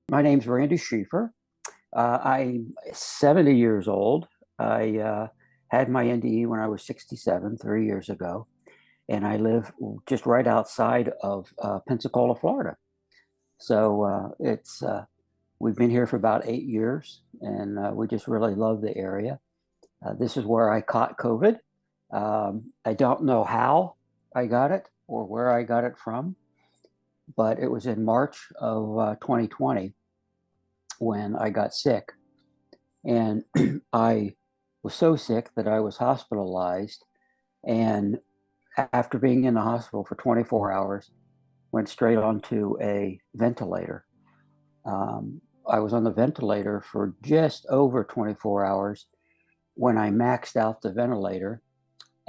My name's Randy Schieffer. I'm 70 years old. I had my NDE when I was 67, 3 years ago, and I live just right outside of Pensacola, Florida. So it's we've been here for about 8 years, and we just really love the area. This is where I caught COVID. I don't know how I got it or where I got it from, but it was in March of 2020 when I got sick. And I was so sick that I was hospitalized. And after being in the hospital for 24 hours, went straight onto a ventilator. I was on the ventilator for just over 24 hours when I maxed out the ventilator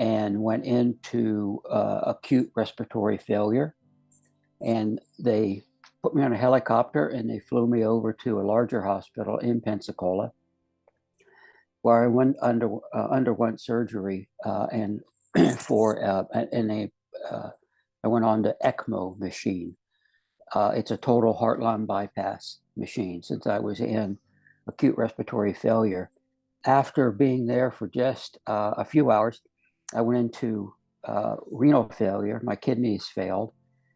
and went into acute respiratory failure. And they put me on a helicopter and they flew me over to a larger hospital in Pensacola, where I underwent surgery and for and I went on to ECMO machine. It's a total heart-lung bypass machine since I was in acute respiratory failure. After being there for just a few hours, I went into renal failure. My kidneys failed,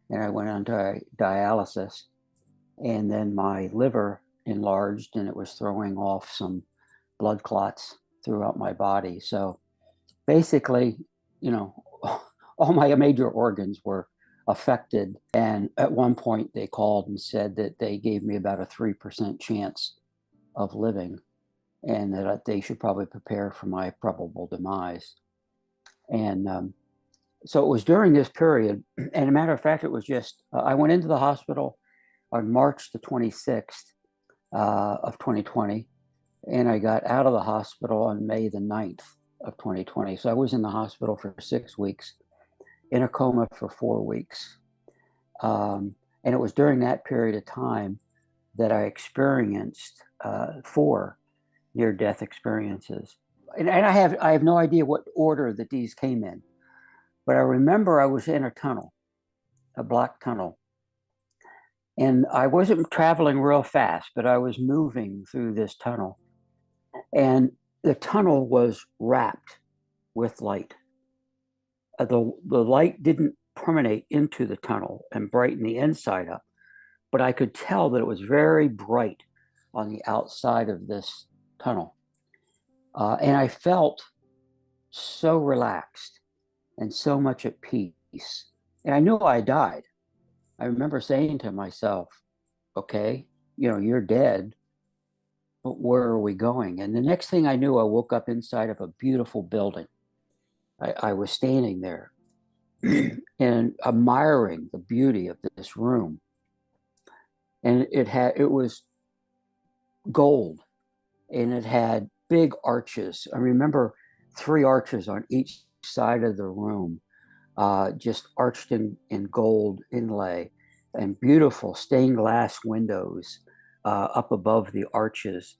and I went on to dialysis. And then my liver enlarged, and it was throwing off some blood clots throughout my body. So basically, all my major organs were affected. And at one point, they called and said that they gave me about a 3% chance of living, and that they should probably prepare for my probable demise. And so it was during this period, and a matter of fact, it was just, I went into the hospital on March the 26th of 2020, and I got out of the hospital on May the 9th of 2020. So I was in the hospital for 6 weeks, in a coma for 4 weeks. And it was during that period of time that I experienced 4 near-death experiences. And I have no idea what order that these came in, but I remember I was in a tunnel, a black tunnel, and I wasn't traveling real fast, but I was moving through this tunnel, and the tunnel was wrapped with light. The light didn't permeate into the tunnel and brighten the inside up, but I could tell that it was very bright on the outside of this tunnel. And I felt so relaxed and so much at peace. And I knew I died. I remember saying to myself, okay, you're dead, but where are we going? And the next thing I knew, I woke up inside of a beautiful building. I was standing there and admiring the beauty of this room. And it was gold, and it had big arches. I remember 3 arches on each side of the room, just arched in gold inlay, and beautiful stained glass windows up above the arches,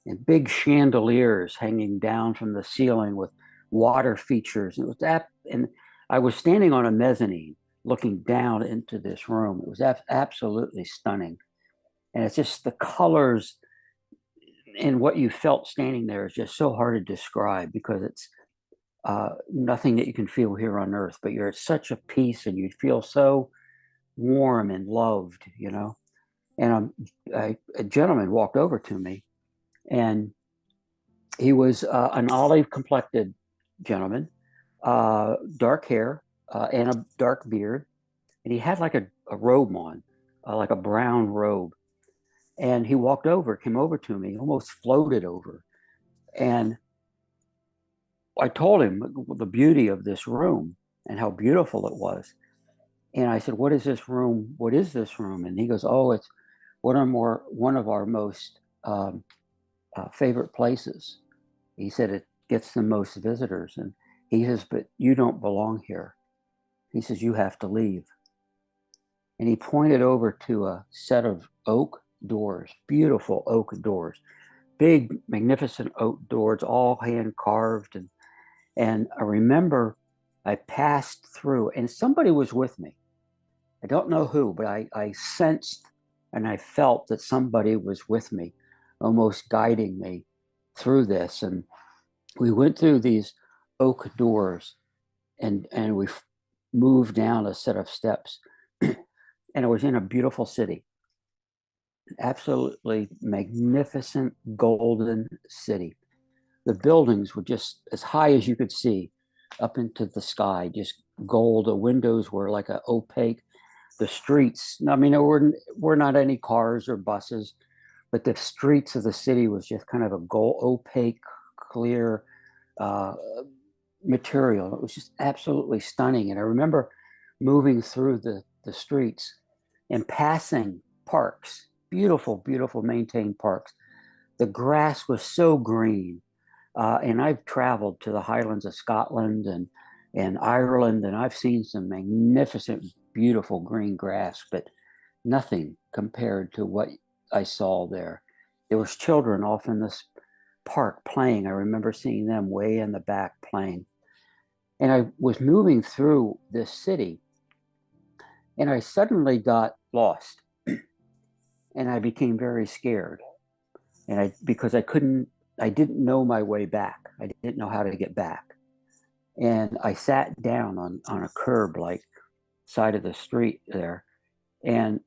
and big chandeliers hanging down from the ceiling with water features. It was that, and I was standing on a mezzanine looking down into this room. It was absolutely stunning. And it's just the colors and what you felt standing there is just so hard to describe, because it's nothing that you can feel here on earth, but you're at such a peace and you feel so warm and loved. And a gentleman walked over to me, and he was an olive complected gentleman, dark hair and a dark beard. And he had like a robe on, like a brown robe. And he came over to me, almost floated over. And I told him the beauty of this room and how beautiful it was. And I said, what is this room? What is this room? And he goes, oh, it's one of our most favorite places. He said it gets the most visitors. And he says, but you don't belong here. He says, you have to leave. And he pointed over to a set of oak doors, beautiful oak doors, big, magnificent oak doors, all hand carved. And I remember I passed through, and somebody was with me. I don't know who, but I sensed and I felt that somebody was with me, almost guiding me through this. And we went through these oak doors, and we moved down a set of steps, and it was in a beautiful city, absolutely magnificent golden city. The buildings were just as high as you could see up into the sky, just gold. The windows were like an opaque. The streets, I mean, were not any cars or buses, but the streets of the city was just kind of a gold, opaque, clear uh, material. It was just absolutely stunning. And I remember moving through the streets and passing parks, beautiful, beautiful maintained parks. The grass was so green. And I've traveled to the Highlands of Scotland and Ireland, and I've seen some magnificent, beautiful green grass, but nothing compared to what I saw there. There was children off in this park playing. I remember seeing them way in the back playing. And I was moving through this city, and I suddenly got lost, and I became very scared. And because I didn't know my way back. I didn't know how to get back. And I sat down on a curb, like side of the street there, and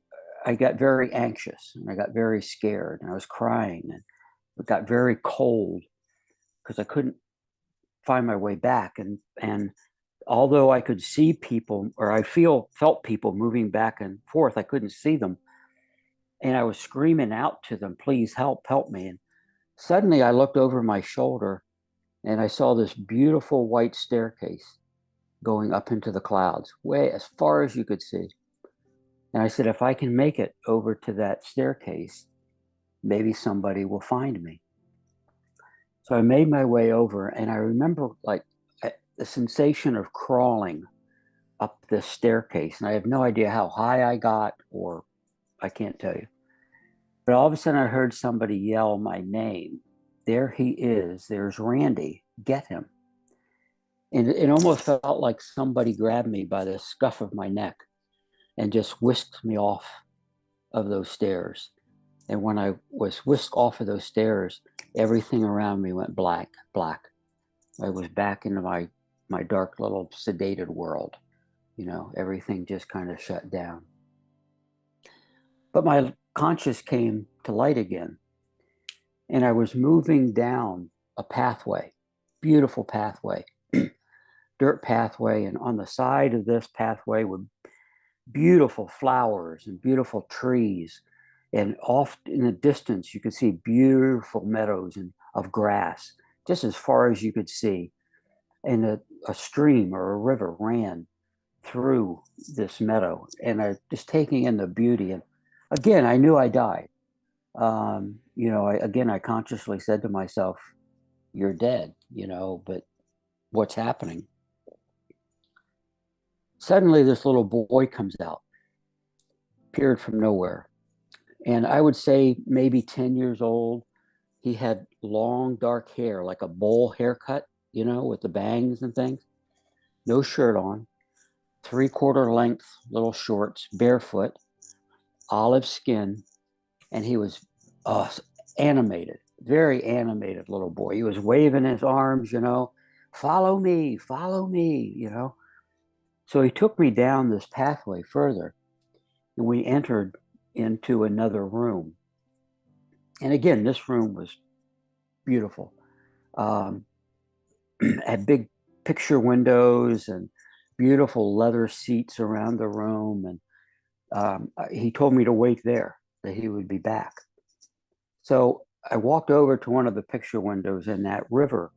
I got very anxious and I got very scared and I was crying and it got very cold because I couldn't find my way back. And although I could see people, or I felt people moving back and forth, I couldn't see them. And I was screaming out to them, please help me. And suddenly I looked over my shoulder and I saw this beautiful white staircase going up into the clouds, way as far as you could see. And I said, if I can make it over to that staircase, maybe somebody will find me. So I made my way over, and I remember like the sensation of crawling up this staircase. And I have no idea how high I got, or I can't tell you. But all of a sudden, I heard somebody yell my name. There he is. There's Randy. Get him. And it almost felt like somebody grabbed me by the scuff of my neck and just whisked me off of those stairs. And when I was whisked off of those stairs, everything around me went black, black. I was back into my dark little sedated world. Everything just kind of shut down. But my conscious came to light again. And I was moving down a pathway, beautiful pathway, dirt pathway. And on the side of this pathway were beautiful flowers and beautiful trees. And off in the distance, you could see beautiful meadows of grass, just as far as you could see. And a stream or a river ran through this meadow. And I just taking in the beauty. And again, I knew I died. I consciously said to myself, you're dead, but what's happening? Suddenly, this little boy comes out, appeared from nowhere. And I would say maybe 10 years old. He had long, dark hair, like a bowl haircut, with the bangs and things. No shirt on, 3/4 length little shorts, barefoot, olive skin. And he was animated, very animated little boy. He was waving his arms, follow me, follow me. So he took me down this pathway further, and we entered into another room. And again, this room was beautiful. Had big picture windows and beautiful leather seats around the room. And he told me to wait there, that he would be back. So I walked over to one of the picture windows, and that river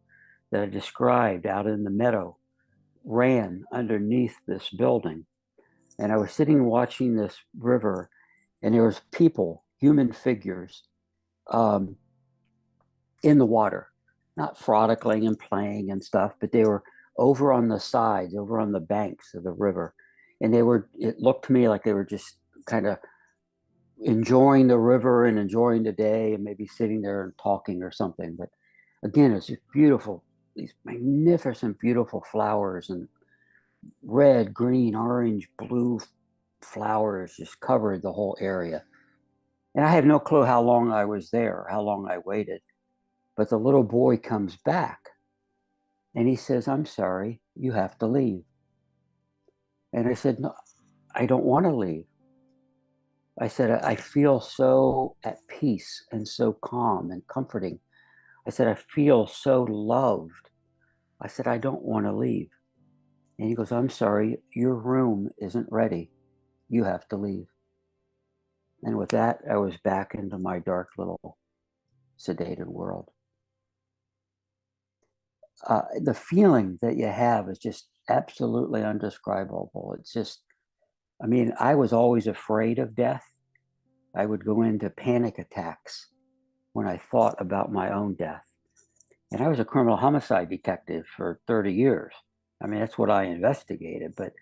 that I described out in the meadow ran underneath this building. And I was sitting watching this river, and there was people, human figures, in the water, not frolicking and playing and stuff, but they were over on the sides, over on the banks of the river. And it looked to me like they were just kind of enjoying the river and enjoying the day and maybe sitting there and talking or something. But again, it's just beautiful, these magnificent, beautiful flowers and red, green, orange, blue flowers just covered the whole area. And I have no clue how long I was there, how long I waited. But the little boy comes back and he says, "I'm sorry, you have to leave." And I said, "No, I don't want to leave." I said, "I feel so at peace and so calm and comforting." I said, "I feel so loved." I said, "I don't want to leave." And he goes, "I'm sorry, your room isn't ready. You have to leave." And with that, I was back into my dark little sedated world. The feeling that you have is just absolutely undescribable. It's just, I mean, I was always afraid of death. I would go into panic attacks when I thought about my own death. And I was a criminal homicide detective for 30 years. I mean, that's what I investigated, but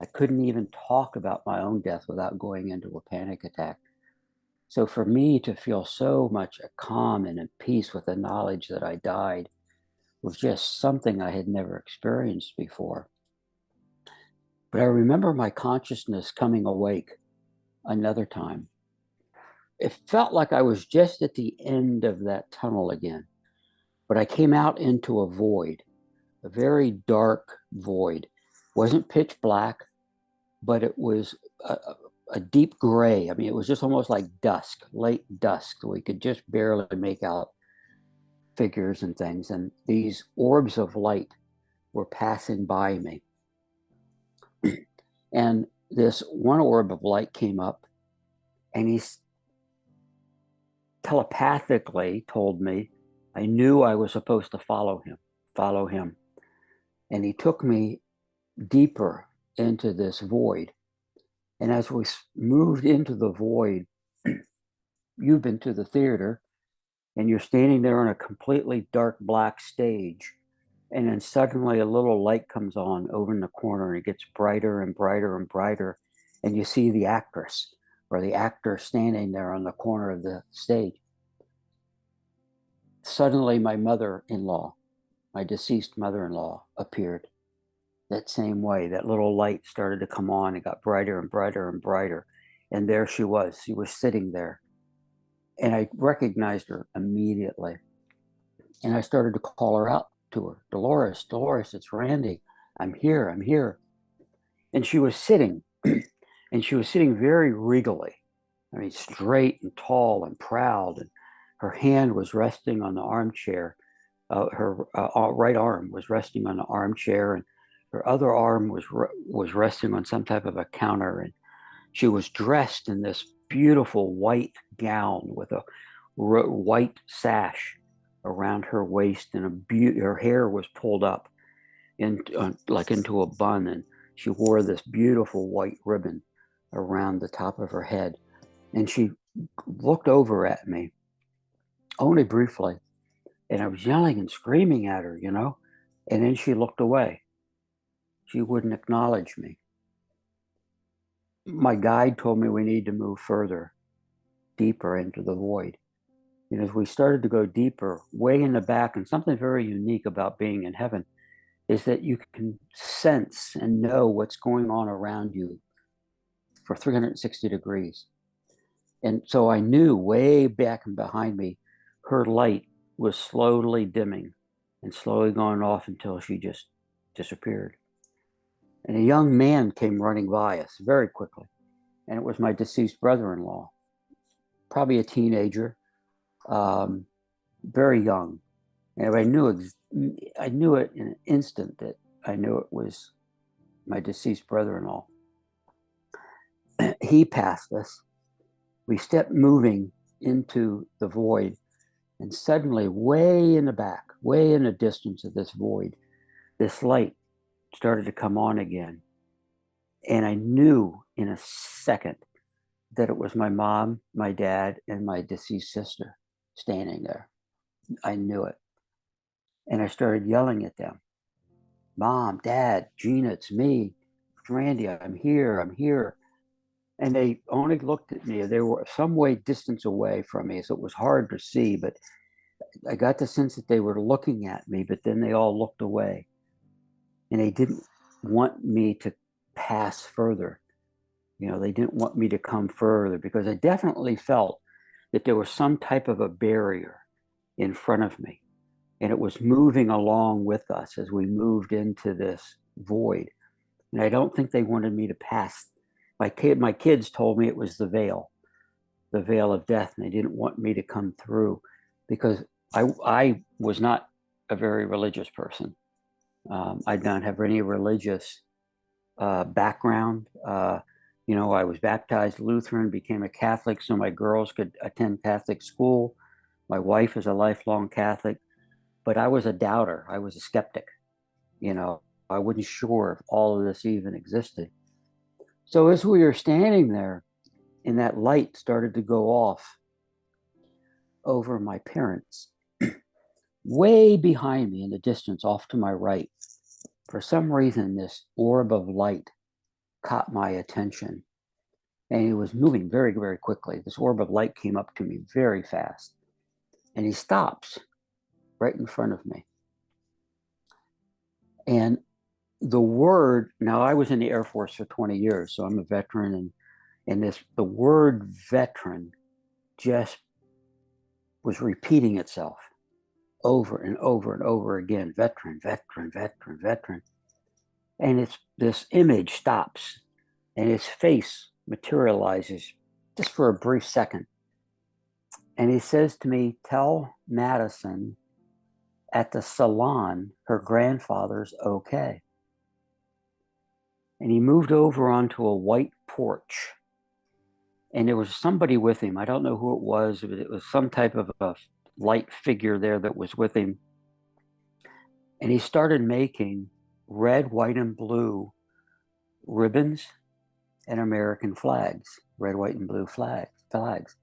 I couldn't even talk about my own death without going into a panic attack. So for me to feel so much calm and at peace with the knowledge that I died was just something I had never experienced before. But I remember my consciousness coming awake another time. It felt like I was just at the end of that tunnel again, but I came out into a void, a very dark void. It wasn't pitch black, but it was a deep gray. I mean, it was just almost like dusk, late dusk. We could just barely make out figures and things. And these orbs of light were passing by me. And this one orb of light came up, and he telepathically told me I knew I was supposed to follow him. And he took me deeper into this void. And as we moved into the void, you've been to the theater and you're standing there on a completely dark black stage. And then suddenly a little light comes on over in the corner and it gets brighter and brighter and brighter. And you see the actress or the actor standing there on the corner of the stage. Suddenly, my mother in law, my deceased mother in law, appeared that same way. That little light started to come on. It got brighter and brighter and brighter. And there she was. She was sitting there. And I recognized her immediately. And I started to call her out to her. "Dolores, Dolores, it's Randy. I'm here. I'm here." And she was sitting, and she was sitting very regally. I mean, straight and tall and proud. And her hand was resting on the armchair. Her right arm was resting on the armchair, and her other arm was resting on some type of a counter. And she was dressed in this beautiful white gown with a white sash around her waist, and her hair was pulled up like into a bun, and she wore this beautiful white ribbon around the top of her head. And she looked over at me only briefly, and I was yelling and screaming at her, you know, and then she looked away. She wouldn't acknowledge me. My guide told me we need to move further, deeper into the void. And as we started to go deeper, way in the back, and something very unique about being in heaven is that you can sense and know what's going on around you for 360 degrees. And so I knew way back and behind me, her light was slowly dimming and slowly going off until she just disappeared. And a young man came running by us very quickly. And it was my deceased brother-in-law, probably a teenager, very young. And I knew it in an instant that I knew it was my deceased brother-in-law. He passed us. We stepped moving into the void, and suddenly, way in the back, way in the distance of this void, this light started to come on again. And I knew in a second that it was my mom, my dad, and my deceased sister standing there. I knew it. And I started yelling at them. "Mom, Dad, Gina, it's me. It's Randy, I'm here, I'm here." And they only looked at me. They were some way distance away from me, so it was hard to see, but I got the sense that they were looking at me, but then they all looked away. And they didn't want me to pass further. They didn't want me to come further because I definitely felt that there was some type of a barrier in front of me, and it was moving along with us as we moved into this void. And I don't think they wanted me to pass. My kids told me it was the veil of death, and they didn't want me to come through because I was not a very religious person. I don't have any religious background. I was baptized Lutheran, became a Catholic so my girls could attend Catholic school. My wife is a lifelong Catholic, but I was a doubter. I was a skeptic. I wasn't sure if all of this even existed. So as we were standing there, and that light started to go off over my parents, way behind me in the distance, off to my right, for some reason, this orb of light caught my attention. And he was moving very, very quickly. This orb of light came up to me very fast. And he stops right in front of me. And the word, now I was in the Air Force for 20 years, so I'm a veteran. And the word veteran just was repeating itself over and over and over again. Veteran, veteran, veteran, veteran. And this image stops and his face materializes just for a brief second. And he says to me, "Tell Madison at the salon her grandfather's okay." And he moved over onto a white porch. And there was somebody with him. I don't know who it was, but it was some type of a light figure there that was with him. And he started making red, white, and blue ribbons and American flags, red, white, and blue flags.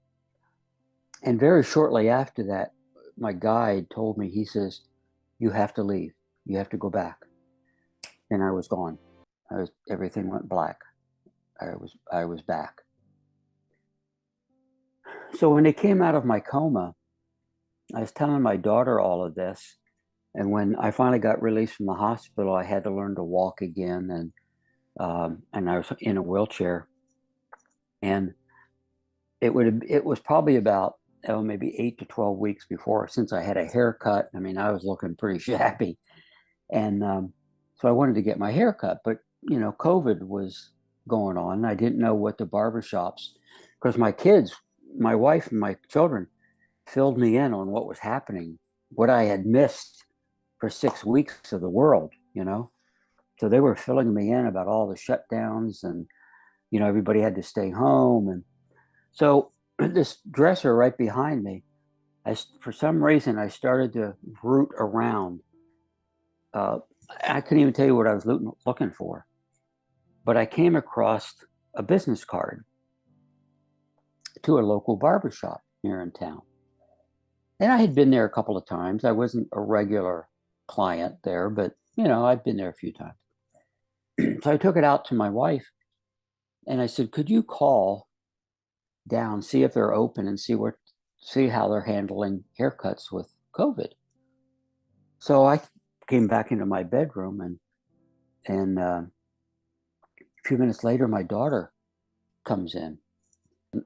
And very shortly after that, my guide told me, he says, "You have to leave. You have to go back." And I was gone. Everything went black. I was back. So when they came out of my coma, I was telling my daughter all of this. And when I finally got released from the hospital, I had to learn to walk again. And I was in a wheelchair. And it was probably about, maybe 8 to 12 weeks before, since I had a haircut. I mean, I was looking pretty shabby. And so I wanted to get my hair cut, but COVID was going on. I didn't know what the barbershops, because my kids, my wife and my children filled me in on what was happening, what I had missed for 6 weeks of the world, So they were filling me in about all the shutdowns, and, everybody had to stay home. And so this dresser right behind me, for some reason, I started to root around. I couldn't even tell you what I was looking for, but I came across a business card to a local barbershop here in town. And I had been there a couple of times. I wasn't a regular client there, but, I'd been there a few times. So I took it out to my wife and I said, "Could you call down, see if they're open, and see how they're handling haircuts with COVID?" So I came back into my bedroom, and a few minutes later, my daughter comes in.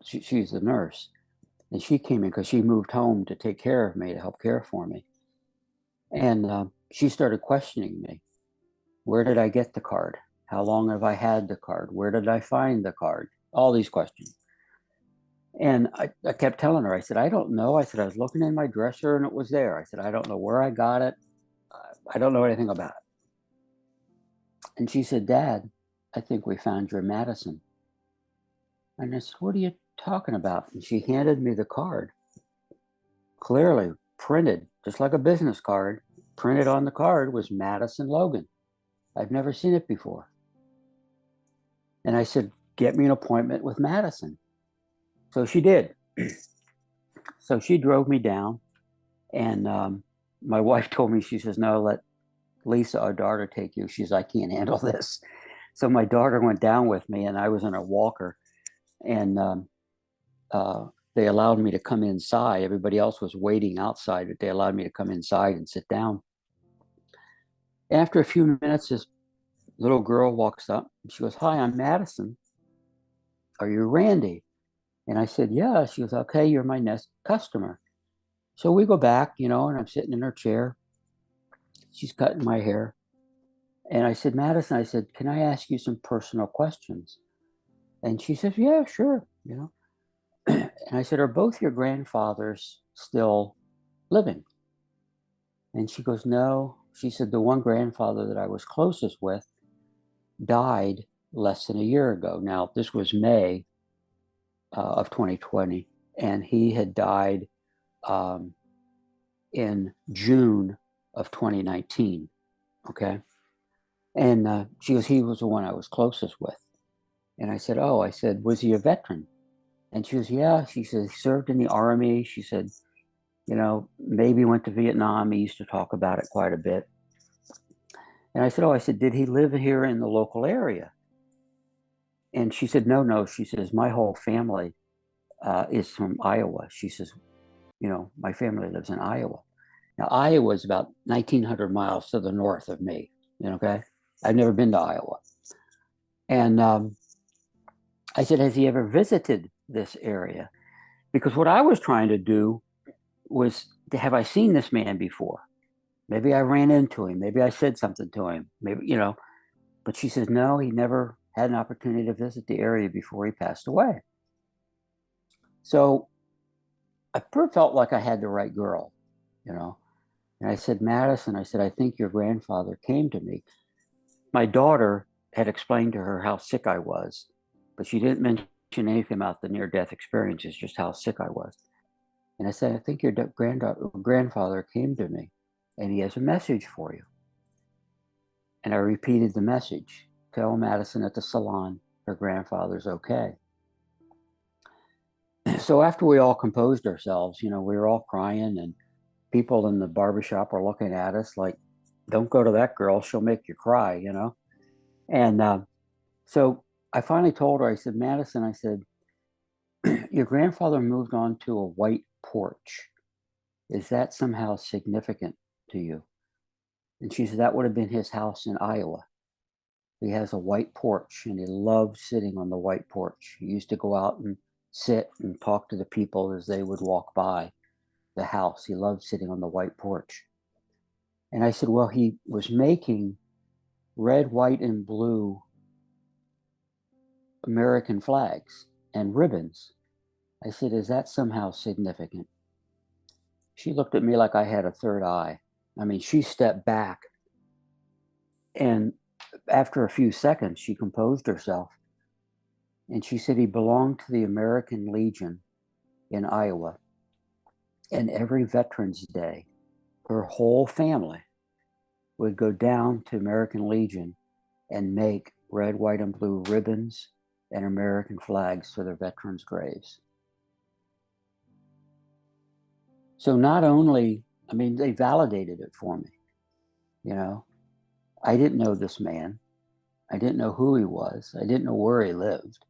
She's the nurse, and she came in because she moved home to take care of me, to help care for me. And she started questioning me. Where did I get the card? How long have I had the card? Where did I find the card? All these questions. And I kept telling her, I said, "I don't know." I said, "I was looking in my dresser and it was there." I said, "I don't know where I got it. I don't know anything about it." And she said, "Dad, I think we found your Madison." And I said, "What are you talking about?" And she handed me the card, clearly printed, just like a business card. Printed on the card was Madison Logan. I've never seen it before. And I said, "Get me an appointment with Madison." So she did. So she drove me down, and my wife told me, she says, "No, let Lisa, our daughter, take you." She's, "I can't handle this." So my daughter went down with me, and I was in a walker, and they allowed me to come inside. Everybody else was waiting outside, but they allowed me to come inside and sit down. After a few minutes, little girl walks up and she goes, "Hi, I'm Madison. Are you Randy?" And I said, "Yeah." She goes, "Okay, you're my next customer." So we go back, and I'm sitting in her chair. She's cutting my hair. And I said, "Madison," I said, "can I ask you some personal questions?" And she says, "Yeah, sure." And I said, "Are both your grandfathers still living?" And she goes, "No." She said, "The one grandfather that I was closest with died less than a year ago." Now, this was May of 2020, and he had died um, in June of 2019. Okay. And she goes, "He was the one I was closest with." And I said, "Oh," I said, "was he a veteran?" And she goes, "Yeah." She said, "He served in the Army." She said, maybe went to Vietnam. He used to talk about it quite a bit. And I said, "Oh," I said, "did he live here in the local area?" And she said, "No, no." She says, "My whole family is from Iowa." She says, "My family lives in Iowa." Now, Iowa is about 1,900 miles to the north of me. Okay. I've never been to Iowa. And I said, "Has he ever visited this area?" Because what I was trying to do was, have I seen this man before? Maybe I ran into him. Maybe I said something to him. Maybe. But she says, no, he never had an opportunity to visit the area before he passed away. So I felt like I had the right girl, you know. And I said, "Madison," I said, "I think your grandfather came to me." My daughter had explained to her how sick I was, but she didn't mention anything about the near death experiences, just how sick I was. And I said, "I think your grandfather came to me and he has a message for you." And I repeated the message: "Tell Madison at the salon her grandfather's okay." So after we all composed ourselves, we were all crying, and people in the barbershop were looking at us like, "Don't go to that girl. She'll make you cry." And so I finally told her, I said, "Madison," I said, "your grandfather moved on to a white porch. Is that somehow significant to you?" And she said, "That would have been his house in Iowa. He has a white porch and he loved sitting on the white porch. He used to go out and sit and talk to the people as they would walk by the house. He loved sitting on the white porch." And I said, "Well, he was making red, white, and blue American flags and ribbons." I said, "Is that somehow significant?" She looked at me like I had a third eye. I mean, she stepped back, and after a few seconds, she composed herself. And she said, "He belonged to the American Legion in Iowa. And every Veterans Day, her whole family would go down to American Legion and make red, white, and blue ribbons and American flags for their veterans' graves." So not only, I mean, they validated it for me. You know, I didn't know this man. I didn't know who he was. I didn't know where he lived.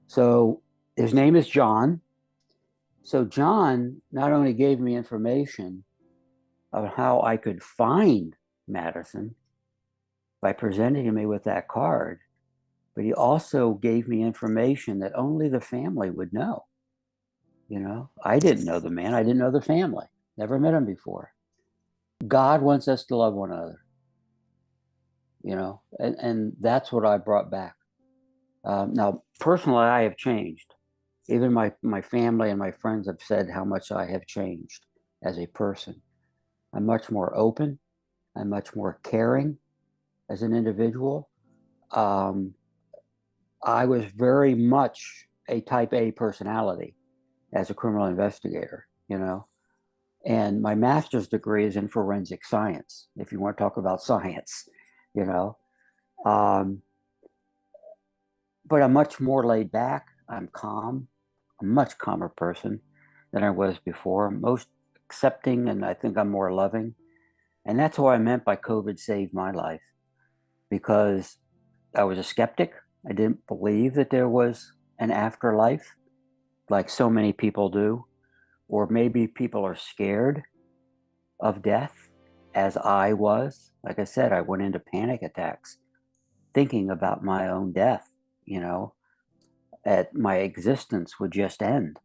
So his name is John. So John not only gave me information of how I could find Madison by presenting me with that card, but he also gave me information that only the family would know. I didn't know the man. I didn't know the family. Never met him before. God wants us to love one another, and that's what I brought back. Now, personally, I have changed. Even my family and my friends have said how much I have changed as a person. I'm much more open. I'm much more caring as an individual. Um, I was very much a type A personality as a criminal investigator. And my master's degree is in forensic science, if you want to talk about science, you know. Um, but I'm much more laid back. I'm calm. I'm a much calmer person than I was before. I'm most accepting, and I think I'm more loving. And that's what I meant by COVID saved my life, because I was a skeptic. I didn't believe that there was an afterlife like so many people do, or maybe people are scared of death, as I was. Like I said, I went into panic attacks thinking about my own death, you know, at my existence would just end.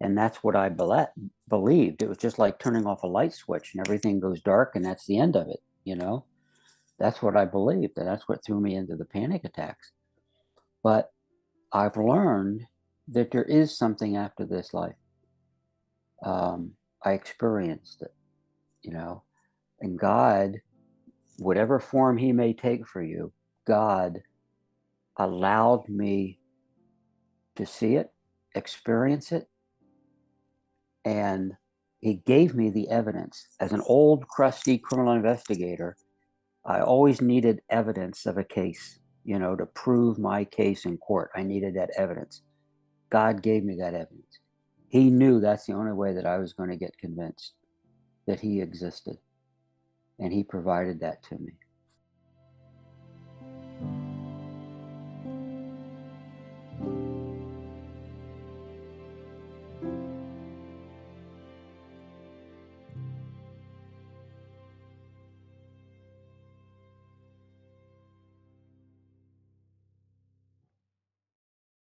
And that's what I believed. It was just like turning off a light switch and everything goes dark and that's the end of it, you know? That's what I believed, and that's what threw me into the panic attacks. But I've learned that there is something after this life. I experienced it, you know, and God, whatever form He may take for you, God allowed me to see it, experience it, and He gave me the evidence. As an old, crusty criminal investigator, I always needed evidence of a case, you know, to prove my case in court. I needed that evidence. God gave me that evidence. He knew that's the only way that I was going to get convinced that He existed. And He provided that to me.